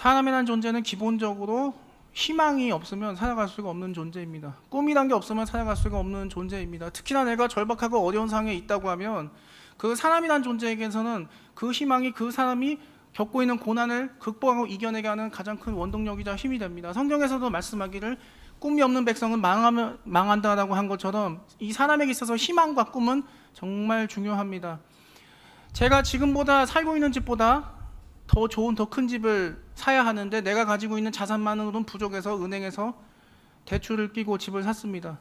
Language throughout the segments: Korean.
사람이라는 존재는 기본적으로 희망이 없으면 살아갈 수가 없는 존재입니다. 꿈이란 게 없으면 살아갈 수가 없는 존재입니다. 특히나 내가 절박하고 어려운 상황에 있다고 하면 그 사람이란 존재에게서는 그 희망이 그 사람이 겪고 있는 고난을 극복하고 이겨내게 하는 가장 큰 원동력이자 힘이 됩니다. 성경에서도 말씀하기를 꿈이 없는 백성은 망한다라고 한 것처럼 이 사람에게 있어서 희망과 꿈은 정말 중요합니다. 제가 지금보다 살고 있는 집보다 더 좋은 더 큰 집을 사야 하는데 내가 가지고 있는 자산만으로는 부족해서 은행에서 대출을 끼고 집을 샀습니다.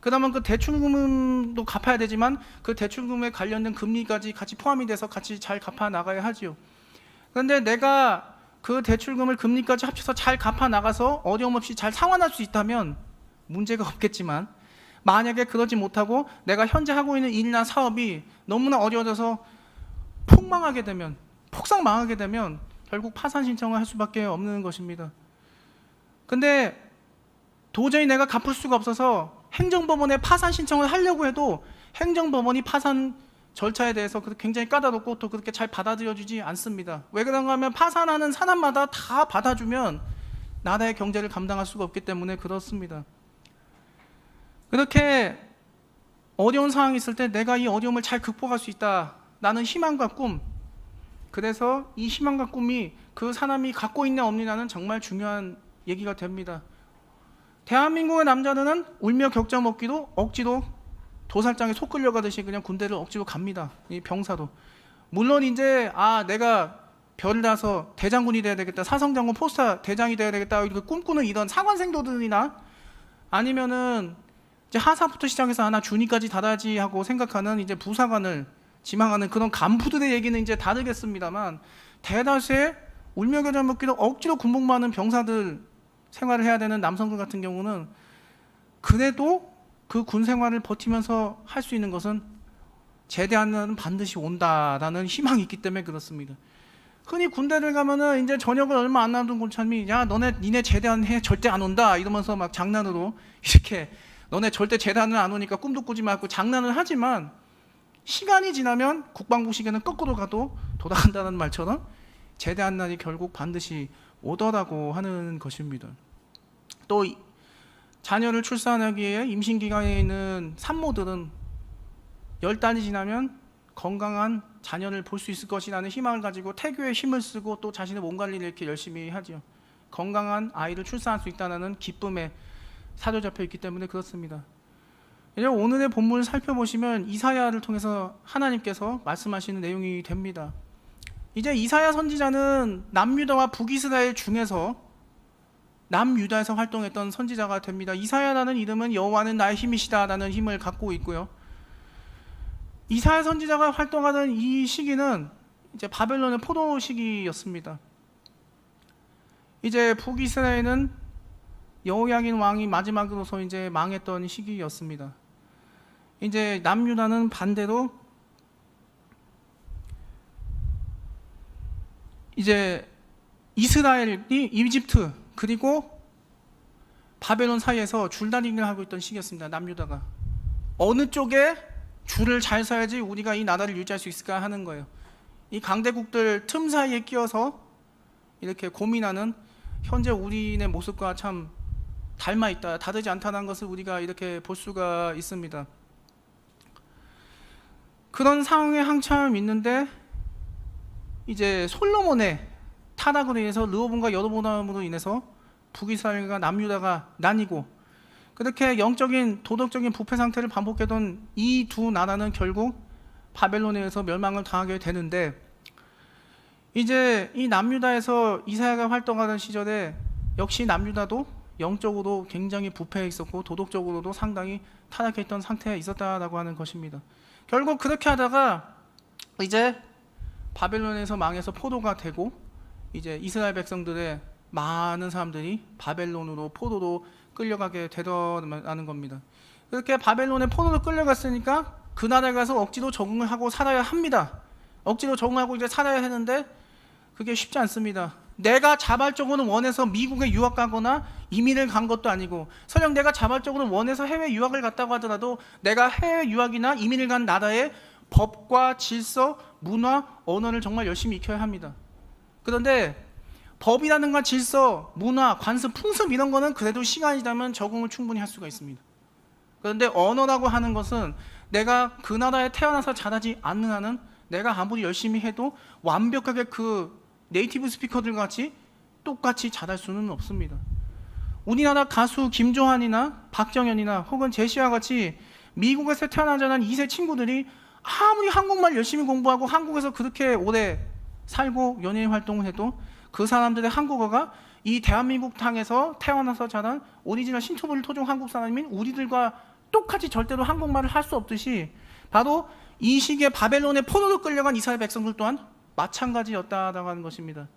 그러면 그 대출금도 갚아야 되지만 그 대출금에 관련된 금리까지 같이 포함이 돼서 같이 잘 갚아 나가야 하지요. 그런데 내가 그 대출금을 금리까지 합쳐서 잘 갚아 나가서 어려움 없이 잘 상환할 수 있다면 문제가 없겠지만, 만약에 그러지 못하고 내가 현재 하고 있는 일이나 사업이 너무나 어려워져서 폭망하게 되면, 폭삭 망하게 되면 결국 파산 신청을 할 수밖에 없는 것입니다. 근데 도저히 내가 갚을 수가 없어서 행정법원에 파산 신청을 하려고 해도 행정법원이 파산 절차에 대해서 굉장히 까다롭고 또 그렇게 잘 받아들여주지 않습니다. 왜 그런가 하면 파산하는 사람마다 다 받아주면 나라의 경제를 감당할 수가 없기 때문에 그렇습니다. 그렇게 어려운 상황이 있을 때 내가 이 어려움을 잘 극복할 수 있다, 나는 희망과 꿈, 그래서 이 희망과 꿈이 그 사람이 갖고 있냐 없느냐는 정말 중요한 얘기가 됩니다. 대한민국의 남자들은 울며 격자 먹기도 억지로 도살장에 속 끌려가듯이 그냥 군대를 억지로 갑니다. 이 병사도. 물론 이제 내가 별을 따서 대장군이 돼야 되겠다, 사성장군 포스타 대장이 돼야 되겠다 이렇게 꿈꾸는 이런 상관생도들이나 아니면은 이제 하사부터 시작해서 나 준위까지 달아야지 하고 생각하는 이제 부사관을 지망하는 그런 간부들의 얘기는 이제 다르겠습니다만, 대다수의 울며 겨자 먹기도 억지로 군복무하는 병사들 생활을 해야 되는 남성들 같은 경우는 그래도 그 군 생활을 버티면서 할 수 있는 것은 제대하는 날은 반드시 온다라는 희망이 있기 때문에 그렇습니다. 흔히 군대를 가면은 이제 저녁을 얼마 안 남은 곤참이 니네 제대하는 해 절대 안 온다 이러면서 막 장난으로 이렇게 너네 절대 제대하는 안 오니까 꿈도 꾸지 말고 장난을 하지만, 시간이 지나면 국방부 시계는 거꾸로 가도 돌아간다는 말처럼 제대한 날이 결국 반드시 오더라고 하는 것입니다. 또 자녀를 출산하기 위해 임신기간에 있는 산모들은 10달이 지나면 건강한 자녀를 볼 수 있을 것이라는 희망을 가지고 태교에 힘을 쓰고 또 자신의 몸 관리를 이렇게 열심히 하죠. 건강한 아이를 출산할 수 있다는 기쁨에 사로잡혀 있기 때문에 그렇습니다. 오늘의 본문을 살펴보시면 이사야를 통해서 하나님께서 말씀하시는 내용이 됩니다. 이제 이사야 선지자는 남유다와 북이스라엘 중에서 남유다에서 활동했던 선지자가 됩니다. 이사야라는 이름은 여호와는 나의 힘이시다라는 힘을 갖고 있고요. 이사야 선지자가 활동하던 이 시기는 이제 바벨론의 포로 시기였습니다. 이제 북이스라엘은 여호야긴 왕이 마지막으로서 이제 망했던 시기였습니다. 이제 남유다는 반대로 이제 이스라엘이 이집트 그리고 바벨론 사이에서 줄다리기를 하고 있던 시기였습니다. 남유다가 어느 쪽에 줄을 잘 서야지 우리가 이 나라를 유지할 수 있을까 하는 거예요. 이 강대국들 틈 사이에 끼어서 이렇게 고민하는 현재 우리의 모습과 참 닮아 있다, 다르지 않다는 것을 우리가 이렇게 볼 수가 있습니다. 그런 상황에 한참 있는데 이제 솔로몬의 타락으로 인해서 르호보암과 여로보암으로 인해서 북이스라엘과 남유다가 나뉘고, 그렇게 영적인 도덕적인 부패 상태를 반복했던 이 두 나라는 결국 바벨론에 의해서 멸망을 당하게 되는데, 이제 이 남유다에서 이사야가 활동하던 시절에 역시 남유다도 영적으로 굉장히 부패해 있었고 도덕적으로도 상당히 타락했던 상태에 있었다라고 하는 것입니다. 결국 그렇게 하다가 이제 바벨론에서 망해서 포로가 되고, 이제 이스라엘 백성들의 많은 사람들이 바벨론으로 포로로 끌려가게 되더라는 겁니다. 그렇게 바벨론에 포로로 끌려갔으니까 그 나라에 가서 억지로 적응을 하고 살아야 합니다. 억지로 적응하고 이제 살아야 하는데 그게 쉽지 않습니다. 내가 자발적으로 원해서 미국에 유학 가거나 이민을 간 것도 아니고, 설령 내가 자발적으로 원해서 해외 유학을 갔다고 하더라도 내가 해외 유학이나 이민을 간 나라의 법과 질서, 문화, 언어를 정말 열심히 익혀야 합니다. 그런데 법이라든가 질서, 문화, 관습, 풍습 이런 거는 그래도 시간이 지나면 적응을 충분히 할 수가 있습니다. 그런데 언어라고 하는 것은 내가 그 나라에 태어나서 자라지 않는 한은 내가 아무리 열심히 해도 완벽하게 그 네이티브 스피커들 같이 똑같이 잘할 수는 없습니다. 우리나라 가수 김조한이나 박정현이나 혹은 제시와 같이 미국에서 태어나지 않은 2세 친구들이 아무리 한국말 열심히 공부하고 한국에서 그렇게 오래 살고 연예인 활동을 해도 그 사람들의 한국어가 이 대한민국 땅에서 태어나서 자란 오리지널 신토부리 토종 한국 사람인 우리들과 똑같이 절대로 한국말을 할 수 없듯이 바로 이 시기에 바벨론의 포로로 끌려간 이스라엘 백성들 또한 마찬가지였다라고 하는 것입니다.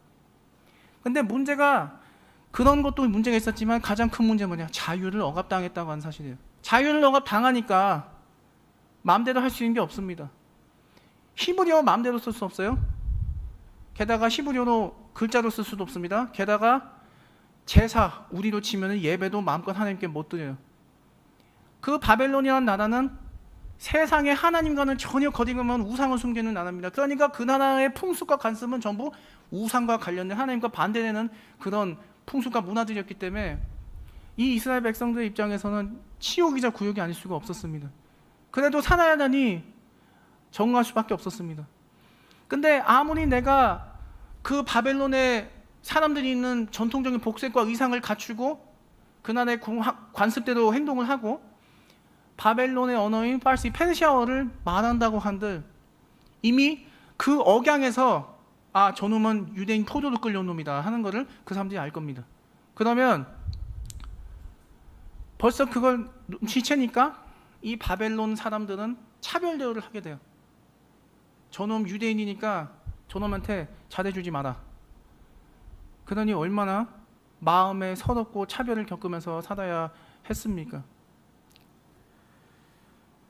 근데 문제가 그런 것도 문제가 있었지만 가장 큰 문제는 뭐냐? 자유를 억압당했다고 하는 사실이에요. 자유를 억압당하니까 마음대로 할 수 있는 게 없습니다. 히브리어 마음대로 쓸 수 없어요. 게다가 히브리어로 글자로 쓸 수도 없습니다. 게다가 제사, 우리로 치면 예배도 마음껏 하나님께 못 드려요. 그 바벨론이라는 나라는 세상에 하나님과는 전혀 거리감은 우상을 숨기는 나라입니다. 그러니까 그 나라의 풍습과 관습은 전부 우상과 관련된 하나님과 반대되는 그런 풍습과 문화들이었기 때문에 이 이스라엘 백성들 입장에서는 치욕이자 구욕이 아닐 수가 없었습니다. 그래도 살아야 하니 적응할 수밖에 없었습니다. 근데 아무리 내가 그 바벨론의 사람들이 있는 전통적인 복색과 의상을 갖추고 그 나라의 관습대로 행동을 하고 바벨론의 언어인 파르시 페르시아어를 말한다고 한들 이미 그 억양에서 아, 저놈은 유대인 포도로 끌려온 놈이다 하는 것을 그 사람들이 알 겁니다. 그러면 벌써 그걸 눈치채니까 이 바벨론 사람들은 차별 대우를 하게 돼요. 저놈 유대인이니까 저놈한테 잘해주지 마라. 그러니 얼마나 마음에 서럽고 차별을 겪으면서 살아야 했습니까?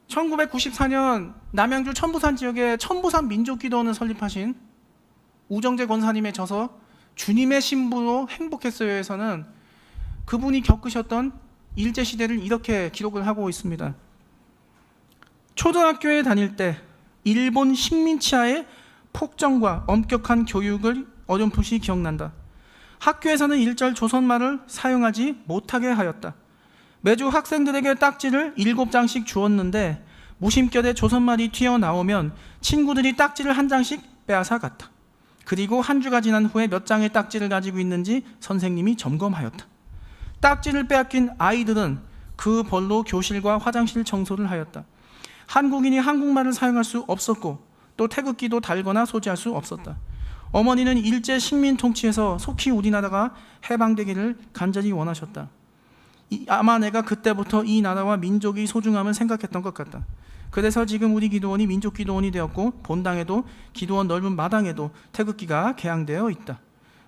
1994년 남양주 천부산 지역에 천부산 민족기도원을 설립하신 우정재 권사님의 저서 주님의 신부로 행복했어요에서는 그분이 겪으셨던 일제시대를 이렇게 기록을 하고 있습니다. 초등학교에 다닐 때 일본 식민치하의 폭정과 엄격한 교육을 어렴풋이 기억난다. 학교에서는 일절 조선말을 사용하지 못하게 하였다. 매주 학생들에게 딱지를 7장씩 주었는데 무심결에 조선말이 튀어나오면 친구들이 딱지를 한 장씩 빼앗아 갔다. 그리고 한 주가 지난 후에 몇 장의 딱지를 가지고 있는지 선생님이 점검하였다. 딱지를 빼앗긴 아이들은 그 벌로 교실과 화장실 청소를 하였다. 한국인이 한국말을 사용할 수 없었고 또 태극기도 달거나 소지할 수 없었다. 어머니는 일제 식민 통치에서 속히 우리나라가 해방되기를 간절히 원하셨다. 아마 내가 그때부터 이 나라와 민족의 소중함을 생각했던 것 같다. 그래서 지금 우리 기도원이 민족기도원이 되었고 본당에도 기도원 넓은 마당에도 태극기가 개양되어 있다.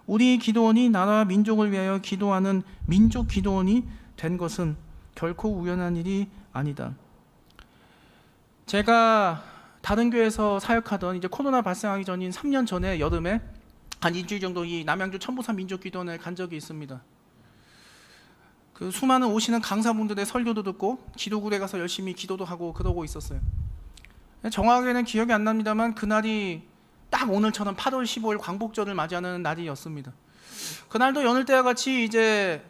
우리 기도원이 나라와 민족을 위하여 기도하는 민족기도원이 된 것은 결코 우연한 일이 아니다. 제가 다른 교회에서 사역하던 이제 코로나 발생하기 전인 3년 전에 여름에 한 일주일 정도 이 남양주 천부산 민족기도원에 간 적이 있습니다. 그 수많은 오시는 강사분들의 설교도 듣고 기도굴에 가서 열심히 기도도 하고 그러고 있었어요. 정확하게는 기억이 안 납니다만 그날이 딱 오늘처럼 8월 15일 광복절을 맞이하는 날이었습니다. 그날도 여느 때와 같이 이제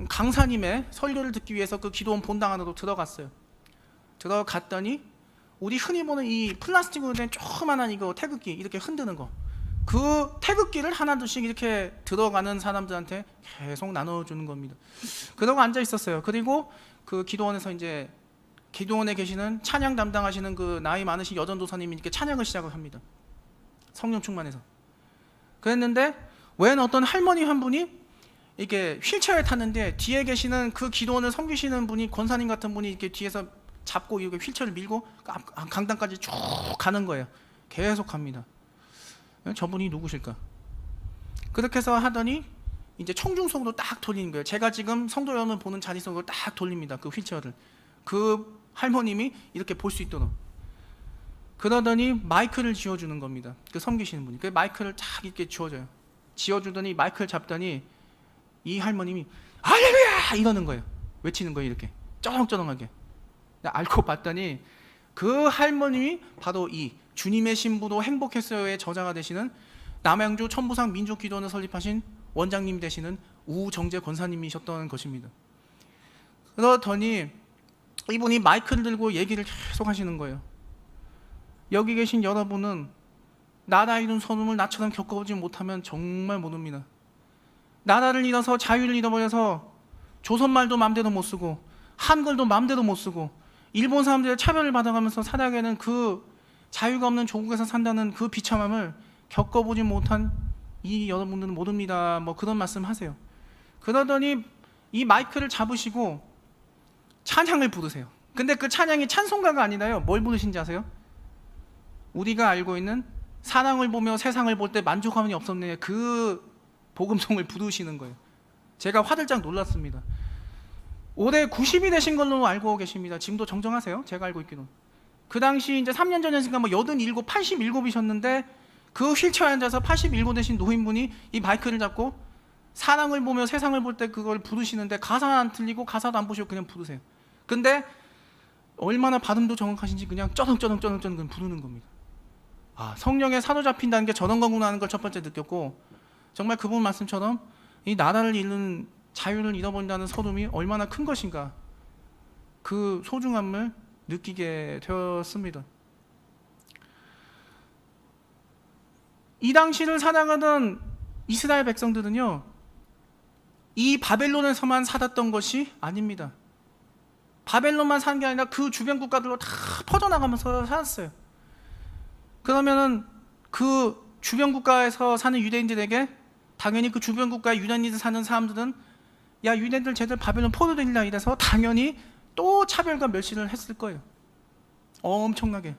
강사님의 설교를 듣기 위해서 그 기도원 본당 안으로 들어갔어요. 들어갔더니 우리 흔히 보는 이 플라스틱으로 된 조그만한 이거 태극기 이렇게 흔드는 거, 그 태극기를 하나둘씩 이렇게 들어가는 사람들한테 계속 나눠주는 겁니다. 그러고 앉아 있었어요. 그리고 그 기도원에서 이제 기도원에 계시는 찬양 담당하시는 그 나이 많으신 여전도사님이 이렇게 찬양을 시작을 합니다. 성령 충만해서. 그랬는데 웬 어떤 할머니 한 분이 이렇게 휠체어에 탔는데 뒤에 계시는 그 기도원을 섬기시는 분이 권사님 같은 분이 이렇게 뒤에서 잡고 이렇게 휠체어를 밀고 강당까지 쭉 가는 거예요. 계속 갑니다. 저분이 누구실까? 그렇게 해서 하더니 이제 청중석으로 딱 돌리는 거예요. 제가 지금 성도 여러분 보는 자리석으로 딱 돌립니다. 그 휠체어를. 그 할머님이 이렇게 볼 수 있도록. 그러더니 마이크를 쥐어주는 겁니다. 그 섬기시는 분이. 그 마이크를 딱 이렇게 쥐어줘요. 쥐어주더니 마이크를 잡더니 이 할머님이 할렐루야! 이러는 거예요. 외치는 거예요. 이렇게 쩌렁쩌렁하게. 알고 봤더니 그 할머님이 바로 이 주님의 신부도 행복했어요의 저자가 되시는 남양주 천부산 민족기도원을 설립하신 원장님 되시는 우정재 권사님이셨던 것입니다. 그러더니 이분이 마이크를 들고 얘기를 계속 하시는 거예요. 여기 계신 여러분은 나라 이룬 선움을 나처럼 겪어보지 못하면 정말 모릅니다. 나라를 잃어서 자유를 잃어버려서 조선말도 맘대로 못 쓰고 한글도 맘대로 못 쓰고 일본 사람들의 차별을 받아가면서 살아가는 그 자유가 없는 조국에서 산다는 그 비참함을 겪어보지 못한 이 여러분들은 모릅니다. 뭐 그런 말씀 하세요. 그러더니 이 마이크를 잡으시고 찬양을 부르세요. 근데 그 찬양이 찬송가가 아니라요. 뭘 부르신지 아세요? 우리가 알고 있는 사랑을 보며 세상을 볼 때 만족함이 없었네, 그 복음송을 부르시는 거예요. 제가 화들짝 놀랐습니다. 올해 90이 되신 걸로 알고 계십니다. 지금도 정정하세요. 제가 알고 있기로. 그 당시 이제 3년 전이니까 뭐 87, 87이셨는데 그 휠체어에 앉아서 87 되신 노인분이 이 마이크를 잡고 사랑을 보며 세상을 볼 때 그걸 부르시는데 가사는 안 틀리고 가사도 안 보시고 그냥 부르세요. 근데 얼마나 발음도 정확하신지 그냥 쩌렁쩌렁 부르는 겁니다. 아, 성령에 사로잡힌다는 게 저런 거구나 하는 걸 첫 번째 느꼈고, 정말 그분 말씀처럼 이 나라를 잃는 자유를 잃어버린다는 서름이 얼마나 큰 것인가, 그 소중함을 느끼게 되었습니다. 이 당시를 살아가던 이스라엘 백성들은요, 이 바벨론에서만 살았던 것이 아닙니다. 바벨론만 사는 게 아니라 그 주변 국가들로 다 퍼져나가면서 살았어요. 그러면은 그 주변 국가에서 사는 유대인들에게 당연히 그 주변 국가의 유대인들 사는 사람들은 야, 유대인들 쟤들 바벨론 포로되리라 이래서 당연히 또 차별과 멸시를 했을 거예요. 엄청나게.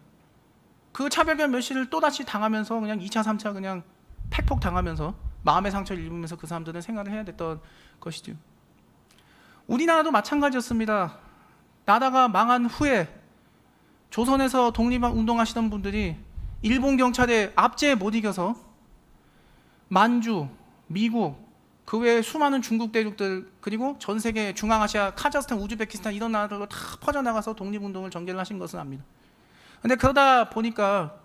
그 차별과 멸시를 또다시 당하면서 그냥 2차, 3차 그냥 팩폭 당하면서 마음의 상처를 입으면서 그 사람들은 생활을 해야 됐던 것이죠. 우리나라도 마찬가지였습니다. 나라가 망한 후에 조선에서 독립운동하시던 분들이 일본 경찰의 압제에 못 이겨서 만주, 미국, 그 외에 수많은 중국 대륙들, 그리고 전 세계 중앙아시아, 카자흐스탄, 우즈베키스탄 이런 나라들로 다 퍼져나가서 독립운동을 전개를 하신 것은 압니다. 근데 그러다 보니까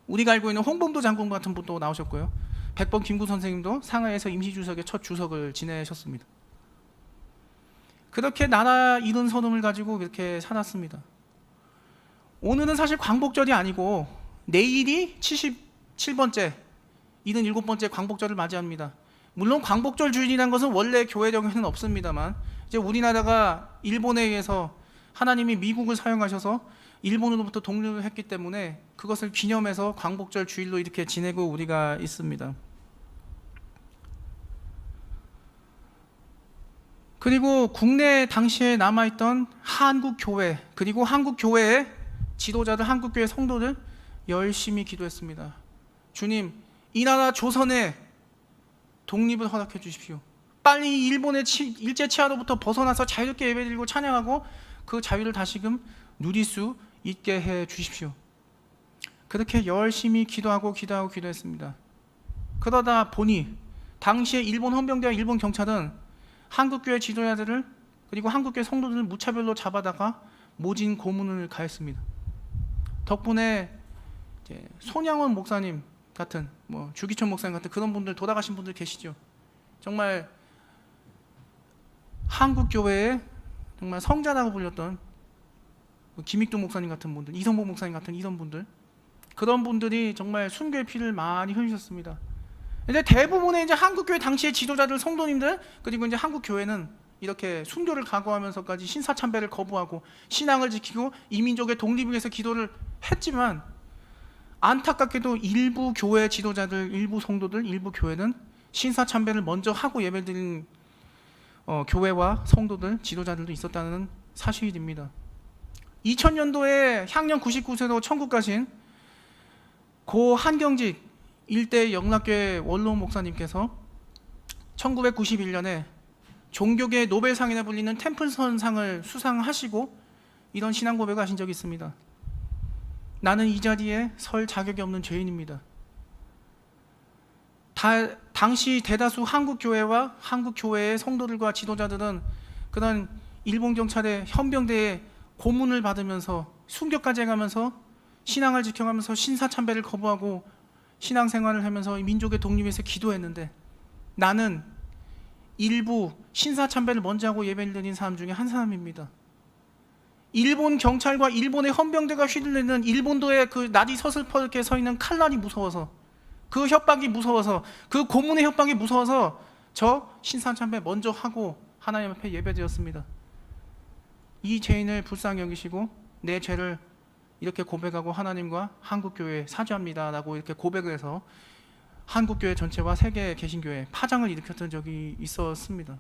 우리가 알고 있는 홍범도 장군 같은 분도 나오셨고요. 백범 김구 선생님도 상하이에서 임시주석의 첫 주석을 지내셨습니다. 그렇게 나라 잃은 선움을 가지고 이렇게 살았습니다. 오늘은 사실 광복절이 아니고 내일이 77번째, 77번째 광복절을 맞이합니다. 물론 광복절 주일이라는 것은 원래 교회력에는 없습니다만, 이제 우리나라가 일본에 의해서 하나님이 미국을 사용하셔서 일본으로부터 독립을 했기 때문에 그것을 기념해서 광복절 주일로 이렇게 지내고 우리가 있습니다. 그리고 국내 당시에 남아있던 한국교회, 그리고 한국교회의 지도자들, 한국교회 성도들 열심히 기도했습니다. 주님, 이 나라 조선의 독립을 허락해 주십시오. 빨리 일본의 일제 치하로부터 벗어나서 자유롭게 예배드리고 찬양하고 그 자유를 다시금 누릴 수 있게 해 주십시오. 그렇게 열심히 기도했습니다. 그러다 보니 당시에 일본 헌병대와 일본 경찰은 한국교회 지도자들을, 그리고 한국교회 성도들을 무차별로 잡아다가 모진 고문을 가했습니다. 덕분에 이제 손양원 목사님 같은, 뭐 주기천 목사님 같은 그런 분들, 돌아가신 분들 계시죠. 정말 한국교회의 정말 성자라고 불렸던 김익두 목사님 같은 분들, 이성복 목사님 같은 이런 분들, 그런 분들이 정말 순교의 피를 많이 흘리셨습니다. 근데 대부분의 이제 한국교회 당시의 지도자들, 성도님들, 그리고 이제 한국교회는 이렇게 순교를 각오하면서까지 신사참배를 거부하고 신앙을 지키고 이민족의 독립을 위해서 기도를 했지만, 안타깝게도 일부 교회 지도자들, 일부 성도들, 일부 교회는 신사참배를 먼저 하고 예배드린 교회와 성도들, 지도자들도 있었다는 사실입니다. 2000년도에 향년 99세로 천국 가신 고 한경직 일대 영락교회 원로 목사님께서 1991년에 종교계 노벨상이라 불리는 템플턴상을 수상하시고 이런 신앙 고백을 하신 적이 있습니다. 나는 이 자리에 설 자격이 없는 죄인입니다. 당시 대다수 한국교회와 한국교회의 성도들과 지도자들은 그런 일본 경찰의 헌병대의 고문을 받으면서 순교까지 해가면서 신앙을 지켜가면서 신사참배를 거부하고 신앙생활을 하면서 민족의 독립에 위해서 기도했는데, 나는 일부 신사참배를 먼저 하고 예배를 드린 사람 중에 한 사람입니다. 일본 경찰과 일본의 헌병대가 휘둘리는 일본도의 그 날이 서슬퍼렇게 서 있는 칼날이 무서워서, 그 협박이 무서워서, 그 고문의 협박이 무서워서 저 신사참배 먼저 하고 하나님 앞에 예배드렸습니다. 이 죄인을 불쌍히 여기시고 내 죄를 이렇게 고백하고 하나님과 한국교회에 사죄합니다 라고 이렇게 고백을 해서 한국교회 전체와 세계 개신교회 파장을 일으켰던 적이 있었습니다.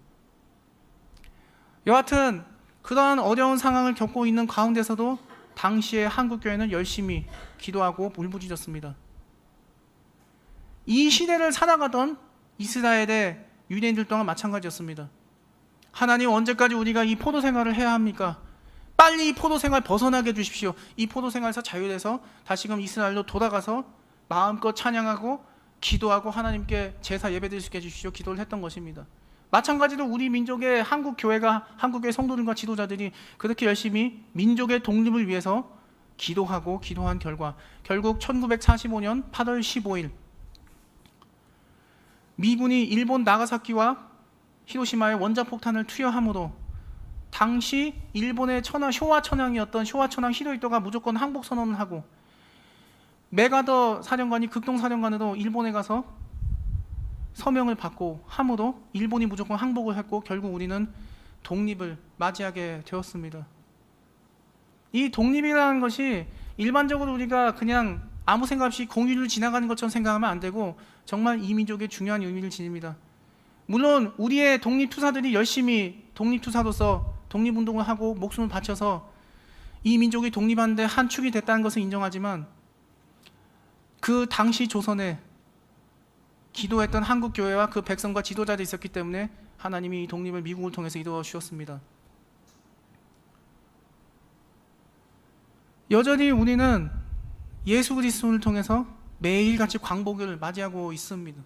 여하튼 그러한 어려운 상황을 겪고 있는 가운데서도 당시에 한국교회는 열심히 기도하고 울부짖었습니다. 이 시대를 살아가던 이스라엘의 유대인들 또한 마찬가지였습니다. 하나님, 언제까지 우리가 이 포도 생활을 해야 합니까? 빨리 이 포도 생활 벗어나게 해주십시오. 이 포도 생활에서 자유해서 다시금 이스라엘로 돌아가서 마음껏 찬양하고 기도하고 하나님께 제사 예배드릴 수 있게 해주십시오. 기도를 했던 것입니다. 마찬가지로 우리 민족의 한국 교회가, 한국의 성도들과 지도자들이 그렇게 열심히 민족의 독립을 위해서 기도하고 기도한 결과 결국 1945년 8월 15일 미군이 일본 나가사키와 히로시마에 원자폭탄을 투여함으로 당시 일본의 쇼와 천황이었던 쇼와 천황 히로히토가 무조건 항복 선언을 하고 메가더 사령관이 극동 사령관으로 일본에 가서 서명을 받고 함으로 일본이 무조건 항복을 했고 결국 우리는 독립을 맞이하게 되었습니다. 이 독립이라는 것이 일반적으로 우리가 그냥 아무 생각 없이 공유를 지나가는 것처럼 생각하면 안 되고 정말 이 민족의 중요한 의미를 지닙니다. 물론 우리의 독립투사들이 열심히 독립투사로서 독립운동을 하고 목숨을 바쳐서 이 민족이 독립하는데 한 축이 됐다는 것을 인정하지만 그 당시 조선에 기도했던 한국교회와 그 백성과 지도자들이 있었기 때문에 하나님이 이 독립을 미국을 통해서 이루어 주셨습니다. 여전히 우리는 예수 그리스도를 통해서 매일같이 광복을 맞이하고 있습니다.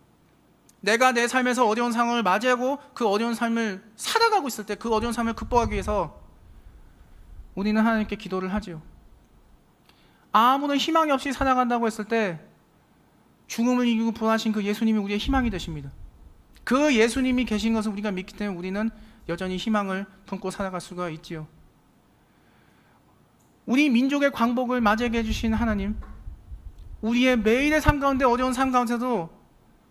내가 내 삶에서 어려운 상황을 맞이하고 그 어려운 삶을 살아가고 있을 때 그 어려운 삶을 극복하기 위해서 우리는 하나님께 기도를 하지요. 아무런 희망이 없이 살아간다고 했을 때 죽음을 이기고 부활하신 그 예수님이 우리의 희망이 되십니다. 그 예수님이 계신 것을 우리가 믿기 때문에 우리는 여전히 희망을 품고 살아갈 수가 있지요. 우리 민족의 광복을 맞이하게 해주신 하나님, 우리의 매일의 삶 가운데 어려운 삶 가운데서도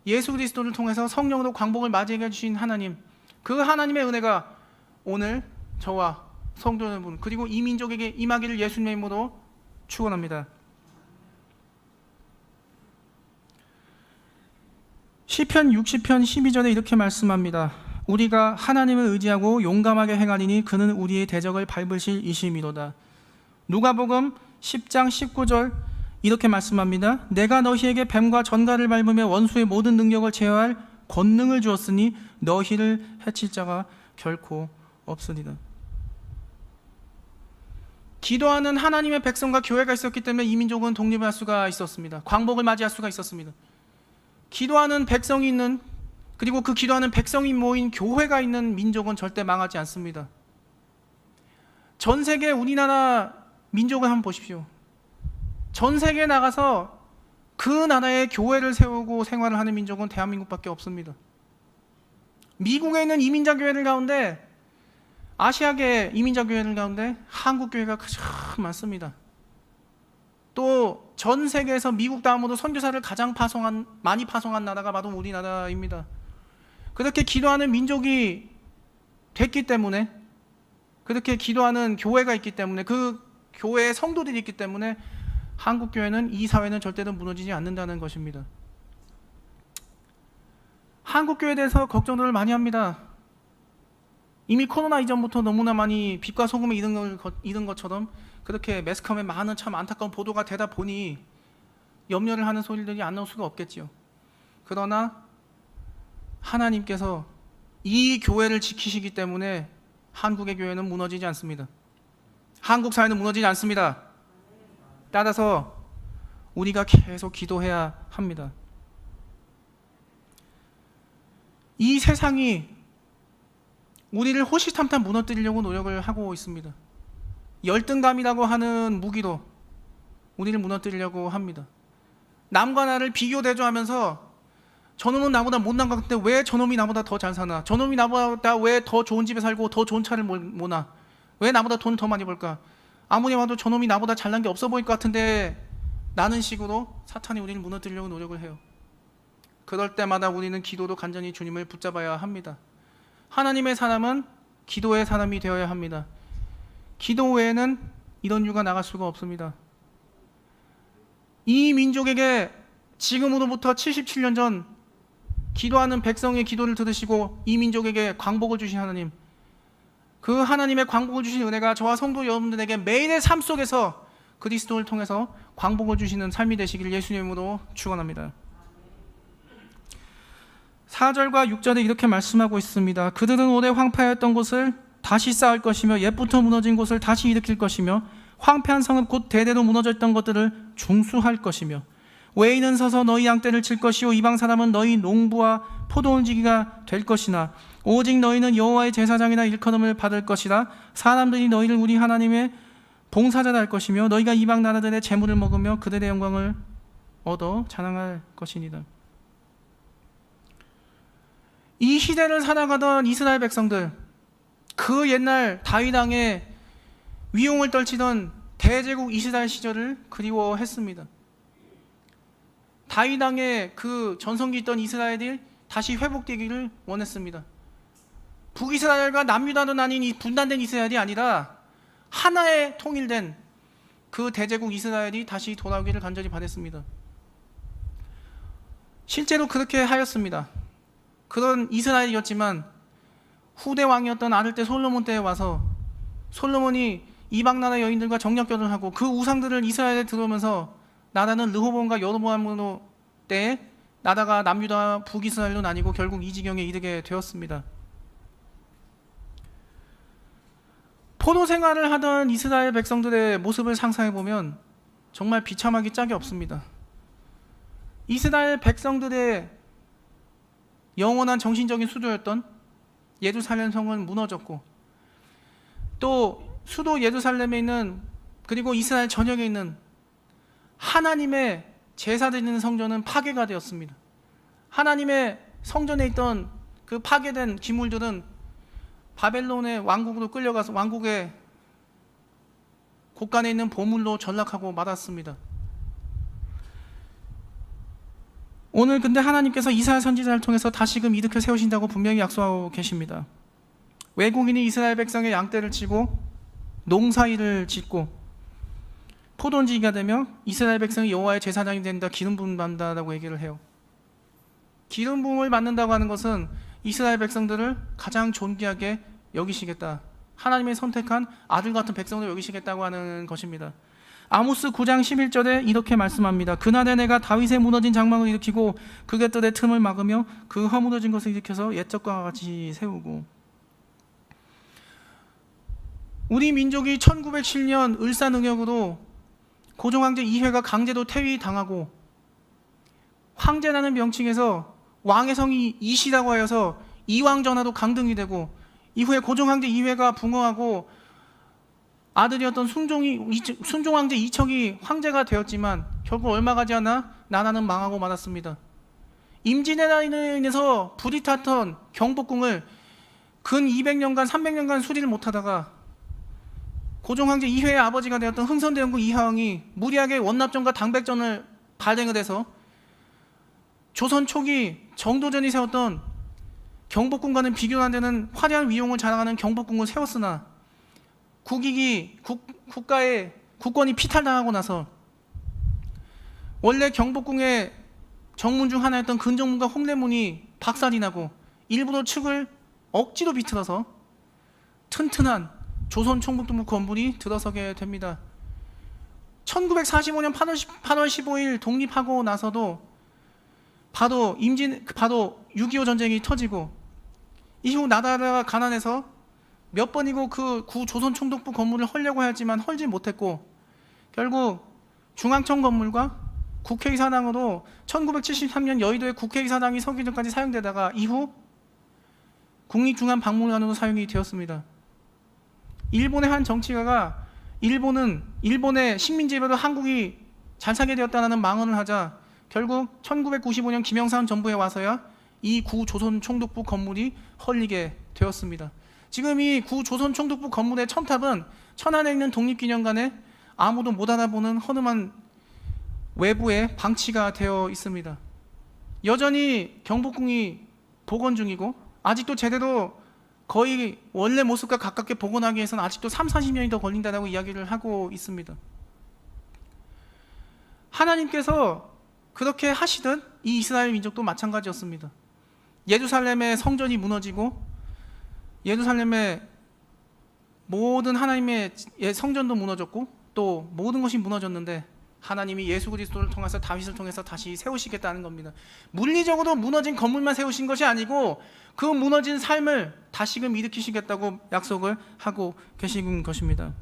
예수 그리스도를 통해서 성령으로 광복을 맞이하게 해주신 하나님, 그 하나님의 은혜가 오늘 저와 성도 여러분 그리고 이 민족에게 임하기를 예수님의 이름으로 축원합니다. 시편 60편 12절에 이렇게 말씀합니다. 우리가 하나님을 의지하고 용감하게 행하리니 그는 우리의 대적을 밟으실 이심이로다. 누가복음 10장 19절 이렇게 말씀합니다. 내가 너희에게 뱀과 전갈을 밟으며 원수의 모든 능력을 제어할 권능을 주었으니 너희를 해칠 자가 결코 없으리라. 기도하는 하나님의 백성과 교회가 있었기 때문에 이 민족은 독립할 수가 있었습니다. 광복을 맞이할 수가 있었습니다. 기도하는 백성이 있는, 그리고 그 기도하는 백성이 모인 교회가 있는 민족은 절대 망하지 않습니다. 전 세계 우리나라 민족을 한번 보십시오. 전 세계에 나가서 그 나라의 교회를 세우고 생활을 하는 민족은 대한민국밖에 없습니다. 미국에 있는 이민자 교회들 가운데, 아시아계 이민자 교회들 가운데 한국 교회가 가장 많습니다. 또 전 세계에서 미국 다음으로 선교사를 가장 많이 파송한 나라가 바로 우리나라입니다. 그렇게 기도하는 민족이 됐기 때문에, 그렇게 기도하는 교회가 있기 때문에, 그 교회의 성도들이 있기 때문에 한국 교회는, 이 사회는 절대로 무너지지 않는다는 것입니다. 한국 교회에 대해서 걱정을 많이 합니다. 이미 코로나 이전부터 너무나 많이 빛과 소금에 잃은 것처럼 그렇게 매스컴에 많은 참 안타까운 보도가 되다 보니 염려를 하는 소리들이 안 나올 수가 없겠지요. 그러나 하나님께서 이 교회를 지키시기 때문에 한국의 교회는 무너지지 않습니다. 한국 사회는 무너지지 않습니다. 따라서 우리가 계속 기도해야 합니다. 이 세상이 우리를 호시탐탐 무너뜨리려고 노력을 하고 있습니다. 열등감이라고 하는 무기로 우리를 무너뜨리려고 합니다. 남과 나를 비교 대조하면서 저놈은 나보다 못난 것 같은데 왜 저놈이 나보다 더 잘 사나? 저놈이 나보다 왜 더 좋은 집에 살고 더 좋은 차를 모나? 왜 나보다 돈 더 많이 벌까? 아무리 봐도 저놈이 나보다 잘난 게 없어 보일 것 같은데, 라는 식으로 사탄이 우리를 무너뜨리려고 노력을 해요. 그럴 때마다 우리는 기도로 간절히 주님을 붙잡아야 합니다. 하나님의 사람은 기도의 사람이 되어야 합니다. 기도 외에는 이런 이유가 나갈 수가 없습니다. 이 민족에게 지금으로부터 77년 전 기도하는 백성의 기도를 들으시고 이 민족에게 광복을 주신 하나님, 그 하나님의 광복을 주신 은혜가 저와 성도 여러분들에게 매일의 삶 속에서 그리스도를 통해서 광복을 주시는 삶이 되시길 예수님으로 축원합니다. 4절과 6절에 이렇게 말씀하고 있습니다. 그들은 오래 황폐하였던 곳을 다시 쌓을 것이며 옛부터 무너진 곳을 다시 일으킬 것이며 황폐한 성읍 곧 대대로 무너졌던 것들을 중수할 것이며 외인은 서서 너희 양떼를 칠 것이요 이방 사람은 너희 농부와 포도원지기가 될 것이나 오직 너희는 여호와의 제사장이나 일컬음을 받을 것이라. 사람들이 너희를 우리 하나님의 봉사자라 할 것이며 너희가 이방 나라들의 재물을 먹으며 그들의 영광을 얻어 자랑할 것이니라. 이 시대를 살아가던 이스라엘 백성들, 그 옛날 다윗 왕의 위용을 떨치던 대제국 이스라엘 시절을 그리워했습니다. 다윗 왕의 그 전성기 있던 이스라엘이 다시 회복되기를 원했습니다. 북이스라엘과 남유다로 나뉜 이 분단된 이스라엘이 아니라 하나의 통일된 그 대제국 이스라엘이 다시 돌아오기를 간절히 바랬습니다. 실제로 그렇게 하였습니다. 그런 이스라엘이었지만 후대 왕이었던 아들 때 솔로몬 때에 와서 솔로몬이 이방 나라 여인들과 정략결혼을 하고 그 우상들을 이스라엘에 들어오면서 나라는 르호보암과 여로보암으로 때에 나라가 남유다와 북이스라엘로 나뉘고 결국 이 지경에 이르게 되었습니다. 포로 생활을 하던 이스라엘 백성들의 모습을 상상해 보면 정말 비참하기 짝이 없습니다. 이스라엘 백성들의 영원한 정신적인 수도였던 예루살렘 성은 무너졌고, 또 수도 예루살렘에 있는, 그리고 이스라엘 전역에 있는 하나님의 제사드리는 성전은 파괴가 되었습니다. 하나님의 성전에 있던 그 파괴된 기물들은 바벨론의 왕국으로 끌려가서 왕국의 곳간에 있는 보물로 전락하고 말았습니다. 오늘 근데 하나님께서 이사야 선지자를 통해서 다시금 일으켜 세우신다고 분명히 약속하고 계십니다. 외국인이 이스라엘 백성의 양떼를 치고 농사일을 짓고 포도원지기가 되며 이스라엘 백성이 여호와의 제사장이 된다, 기름 부음을 받는다라고 얘기를 해요. 기름 부음을 받는다고 하는 것은 이스라엘 백성들을 가장 존귀하게 여기시겠다, 하나님의 선택한 아들 같은 백성으로 여기시겠다고 하는 것입니다. 아모스 9장 11절에 이렇게 말씀합니다. 그날에 내가 다윗의 무너진 장막을 일으키고 그 곁들의 틈을 막으며 그 허물어진 것을 일으켜서 옛적과 같이 세우고. 우리 민족이 1907년 을사능력으로 고종황제 이회가 강제로 퇴위당하고 황제라는 명칭에서 왕의 성이 이시라고 하여서 이왕전하도 강등이 되고, 이후에 고종황제 이회가 붕어하고 아들이었던 순종황제 이척이 황제가 되었지만 결국 얼마 가지 않아 나라는 망하고 말았습니다. 임진왜란으로 인해서 불이 탔던 경복궁을 근 200년간 300년간 수리를 못하다가 고종황제 이회의 아버지가 되었던 흥선대원군 이하왕이 무리하게 원납전과 당백전을 발행을 해서 조선 초기 정도전이 세웠던 경복궁과는 비교가 안 되는 화려한 위용을 자랑하는 경복궁을 세웠으나 국가의 국권이 피탈당하고 나서 원래 경복궁의 정문 중 하나였던 근정문과 홍대문이 박살이 나고 일부러 측을 억지로 비틀어서 튼튼한 조선 총독부 건물이 들어서게 됩니다. 1945년 8월 15일 독립하고 나서도 바로 6.25 전쟁이 터지고 이후 나라가 가난해서 몇 번이고 그 구 조선 총독부 건물을 헐려고 하였지만 헐지 못했고, 결국 중앙청 건물과 국회의사당으로 1973년 여의도의 국회의사당이 서기 전까지 사용되다가 이후 국립중앙박물관으로 사용이 되었습니다. 일본의 한 정치가가 일본의 식민지배로 한국이 잘 살게 되었다는 망언을 하자 결국 1995년 김영삼 정부에 와서야 이 구조선 총독부 건물이 헐리게 되었습니다. 지금 이 구조선 총독부 건물의 첨탑은 천안에 있는 독립기념관에 아무도 못 알아보는 허름한 외부에 방치가 되어 있습니다. 여전히 경복궁이 복원 중이고 아직도 제대로 거의 원래 모습과 가깝게 복원하기 위해서는 아직도 30-40년이 더 걸린다고 이야기를 하고 있습니다. 하나님께서 그렇게 하시던 이 이스라엘 민족도 마찬가지였습니다. 예루살렘의 성전이 무너지고 예루살렘의 모든 하나님의 성전도 무너졌고 또 모든 것이 무너졌는데 하나님이 예수 그리스도를 통해서 다윗을 통해서 다시 세우시겠다는 겁니다. 물리적으로 무너진 건물만 세우신 것이 아니고 그 무너진 삶을 다시금 일으키시겠다고 약속을 하고 계신 것입니다.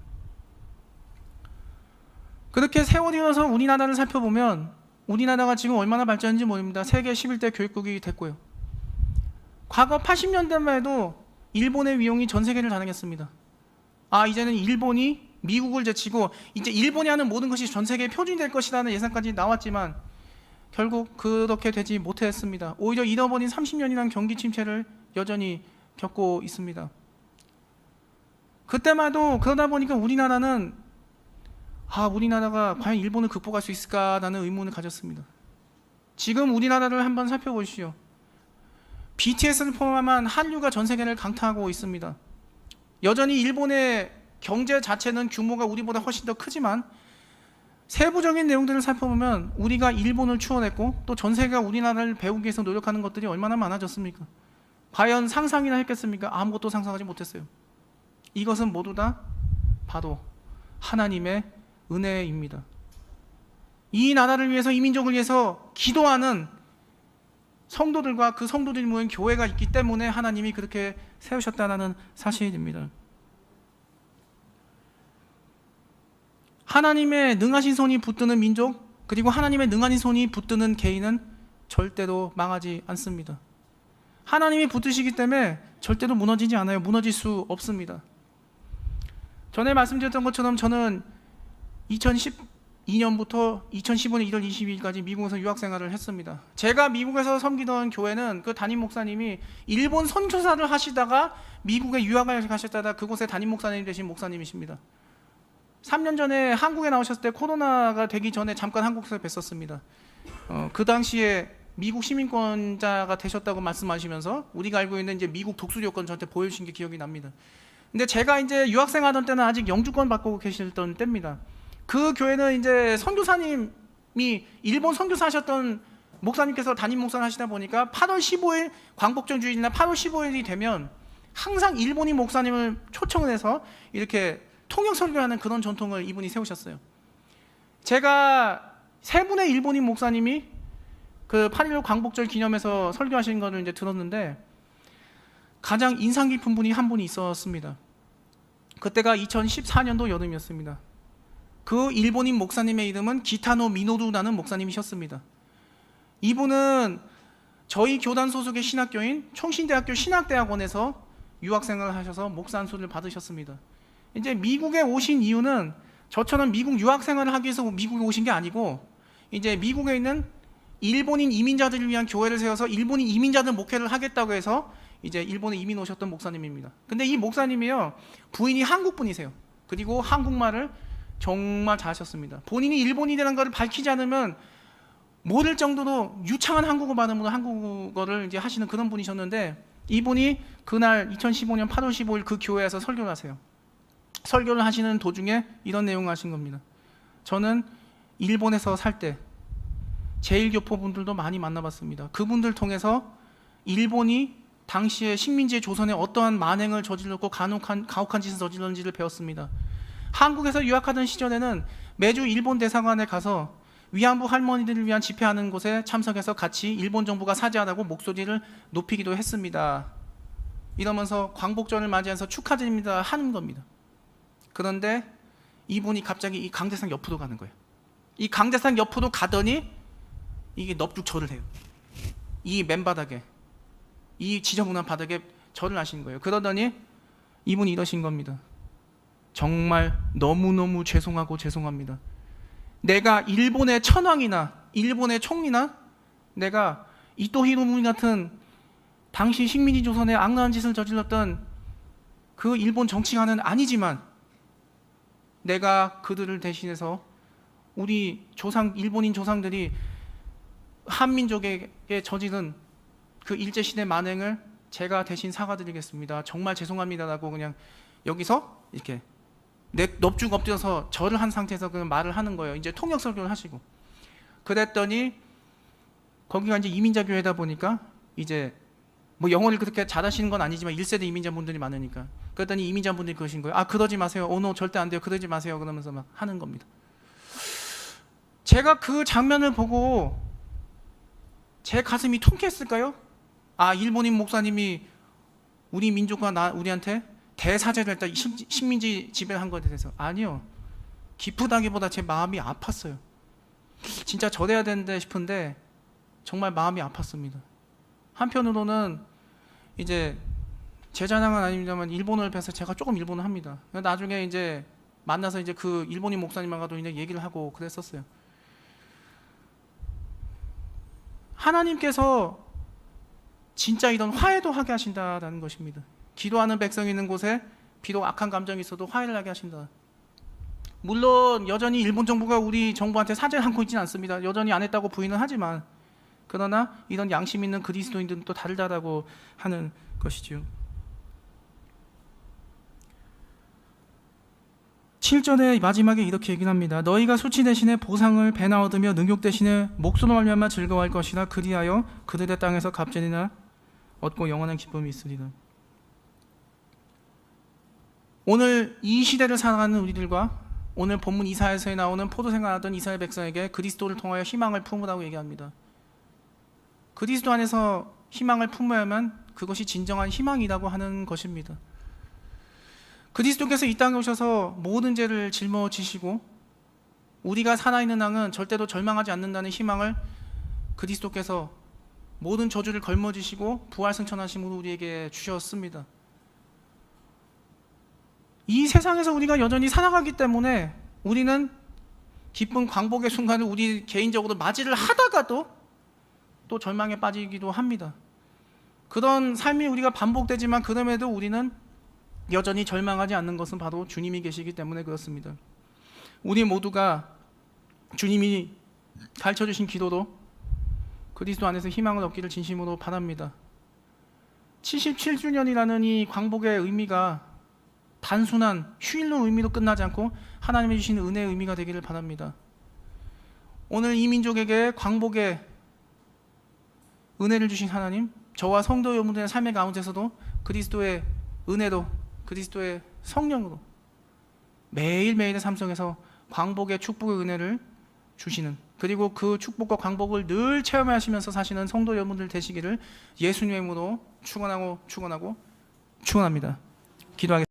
그렇게 세월이 흘러서 우리나라를 살펴보면 우리나라가 지금 얼마나 발전했는지 모릅니다. 세계 11대 교육국이 됐고요. 과거 80년대만 해도 일본의 위용이 전 세계를 자랑했습니다. 이제는 일본이 미국을 제치고 이제 일본이 하는 모든 것이 전 세계의 표준이 될 것이라는 예상까지 나왔지만 결국 그렇게 되지 못했습니다. 오히려 잃어버린 30년이라는 경기 침체를 여전히 겪고 있습니다. 그때마도 그러다 보니까 우리나라는 우리나라가 과연 일본을 극복할 수 있을까라는 의문을 가졌습니다. 지금 우리나라를 한번 살펴보시죠. BTS를 포함한 한류가 전 세계를 강타하고 있습니다. 여전히 일본의 경제 자체는 규모가 우리보다 훨씬 더 크지만 세부적인 내용들을 살펴보면 우리가 일본을 추월했고 또 전 세계가 우리나라를 배우기 위해서 노력하는 것들이 얼마나 많아졌습니까? 과연 상상이나 했겠습니까? 아무것도 상상하지 못했어요. 이것은 모두 다 바로 하나님의 은혜입니다. 이 나라를 위해서 이 민족을 위해서 기도하는 성도들과 그 성도들이 모인 교회가 있기 때문에 하나님이 그렇게 세우셨다는 사실입니다. 하나님의 능하신 손이 붙드는 민족 그리고 하나님의 능하신 손이 붙드는 개인은 절대로 망하지 않습니다. 하나님이 붙드시기 때문에 절대로 무너지지 않아요. 무너질 수 없습니다. 전에 말씀드렸던 것처럼 저는 2012년부터 2015년 1월 22일까지 미국에서 유학생활을 했습니다. 제가 미국에서 섬기던 교회는 그 담임 목사님이 일본 선교사를 하시다가 미국에 유학을 가셨다가 그곳에 담임 목사님 되신 목사님이십니다. 3년 전에 한국에 나오셨을 때 코로나가 되기 전에 잠깐 한국에서 뵀었습니다. 그 당시에 미국 시민권자가 되셨다고 말씀하시면서 우리가 알고 있는 이제 미국 독수리 요건 저한테 보여주신 게 기억이 납니다. 근데 제가 이제 유학생 하던 때는 아직 영주권 받고 계시던 때입니다. 그 교회는 이제 선교사님이 일본 선교사 하셨던 목사님께서 담임 목사를 하시다 보니까 8월 15일 광복절 주일이나 8월 15일이 되면 항상 일본인 목사님을 초청을 해서 이렇게 통역 설교하는 그런 전통을 이분이 세우셨어요. 제가 세 분의 일본인 목사님이 그 8.15 광복절 기념해서 설교하신 거를 이제 들었는데 가장 인상 깊은 분이 한 분이 있었습니다. 그때가 2014년도 여름이었습니다. 그 일본인 목사님의 이름은 기타노 미노루라는 목사님이셨습니다. 이분은 저희 교단 소속의 신학교인 총신대학교 신학대학원에서 유학생활을 하셔서 목사 안수를 받으셨습니다. 이제 미국에 오신 이유는 저처럼 미국 유학생활을 하기 위해서 미국에 오신 게 아니고 이제 미국에 있는 일본인 이민자들을 위한 교회를 세워서 일본인 이민자들 목회를 하겠다고 해서 이제 일본에 이민 오셨던 목사님입니다. 근데 이 목사님이요 부인이 한국 분이세요. 그리고 한국말을 정말 잘하셨습니다. 본인이 일본인이라는 것을 밝히지 않으면 모를 정도로 유창한 한국어 발음으로 한국어를 이제 하시는 그런 분이셨는데 이분이 그날 2015년 8월 15일 그 교회에서 설교를 하세요. 설교를 하시는 도중에 이런 내용을 하신 겁니다. 저는 일본에서 살 때 제1교포분들도 많이 만나봤습니다. 그분들 통해서 일본이 당시에 식민지 조선에 어떠한 만행을 저질렀고 가혹한 짓을 저질렀는지를 배웠습니다. 한국에서 유학하던 시절에는 매주 일본 대사관에 가서 위안부 할머니들을 위한 집회하는 곳에 참석해서 같이 일본 정부가 사죄하라고 목소리를 높이기도 했습니다. 이러면서 광복절을 맞이해서 축하드립니다 하는 겁니다. 그런데 이분이 갑자기 이 강대상 옆으로 가는 거예요. 이 강대상 옆으로 가더니 이게 넙죽절을 해요. 이 맨바닥에 이 지저분한 바닥에 절을 하신 거예요. 그러더니 이분이 이러신 겁니다. 정말 너무너무 죄송합니다. 내가 일본의 천황이나 일본의 총리나 내가 이토 히로부미 같은 당시 식민지 조선에 악랄한 짓을 저질렀던 그 일본 정치가는 아니지만 내가 그들을 대신해서 우리 조상, 일본인 조상들이 한민족에게 저지른 그 일제시대 만행을 제가 대신 사과드리겠습니다. 정말 죄송합니다라고 그냥 여기서 이렇게 넙죽 엎드려서 절을 한 상태에서 그 말을 하는 거예요. 이제 통역 설교를 하시고. 그랬더니 거기가 이제 이민자 교회다 보니까 이제 뭐 영어를 그렇게 잘하시는 건 아니지만 1세대 이민자분들이 많으니까. 그랬더니 이민자분들이 그러신 거예요. 아, 그러지 마세요. 오노 절대 안 돼요. 그러지 마세요. 그러면서 막 하는 겁니다. 제가 그 장면을 보고 제 가슴이 통쾌했을까요? 아, 일본인 목사님이 우리 민족과 우리한테 대사죄를 했다. 식민지 지배를 한 것에 대해서. 아니요. 기쁘다기보다 제 마음이 아팠어요. 진짜 절해야 되는데 싶은데 정말 마음이 아팠습니다. 한편으로는 이제 제 자랑은 아닙니다만 일본어를 배워서 제가 조금 일본어 합니다. 나중에 이제 만나서 이제 그 일본인 목사님하고도 이제 얘기를 하고 그랬었어요. 하나님께서 진짜 이런 화해도 하게 하신다라는 것입니다. 기도하는 백성이 있는 곳에 비록 악한 감정이 있어도 화해를 하게 하신다. 물론 여전히 일본 정부가 우리 정부한테 사죄를 하고 있지는 않습니다. 여전히 안 했다고 부인은 하지만 그러나 이런 양심 있는 그리스도인들은 또 다르다라고 하는 것이죠. 7절의 마지막에 이렇게 얘기를 합니다. 너희가 수치 대신에 보상을 배나 얻으며 능욕 대신에 목소로 말미암아 즐거워할 것이라. 그리하여 그들의 땅에서 갑절이나 얻고 영원한 기쁨이 있으리라. 오늘 이 시대를 살아가는 우리들과 오늘 본문 이사야서에 나오는 포도생활 하던 이스라엘 백성에게 그리스도를 통하여 희망을 품으라고 얘기합니다. 그리스도 안에서 희망을 품어야만 그것이 진정한 희망이라고 하는 것입니다. 그리스도께서 이 땅에 오셔서 모든 죄를 짊어지시고 우리가 살아있는 땅은 절대로 절망하지 않는다는 희망을 그리스도께서 모든 저주를 걸머지시고 부활승천하심으로 우리에게 주셨습니다. 이 세상에서 우리가 여전히 살아가기 때문에 우리는 기쁜 광복의 순간을 우리 개인적으로 맞이를 하다가도 또 절망에 빠지기도 합니다. 그런 삶이 우리가 반복되지만 그럼에도 우리는 여전히 절망하지 않는 것은 바로 주님이 계시기 때문에 그렇습니다. 우리 모두가 주님이 가르쳐주신 기도로 그리스도 안에서 희망을 얻기를 진심으로 바랍니다. 77주년이라는 이 광복의 의미가 단순한 휴일로 의미로 끝나지 않고 하나님이 주신 은혜의 의미가 되기를 바랍니다. 오늘 이 민족에게 광복의 은혜를 주신 하나님, 저와 성도 여러분들의 삶의 가운데서도 그리스도의 은혜로, 그리스도의 성령으로 매일매일의 삶 속에서 광복의 축복의 은혜를 주시는, 그리고 그 축복과 광복을 늘 체험하시면서 사시는 성도 여러분들 되시기를 예수님의 이름으로 축원합니다. 기도하겠습니다.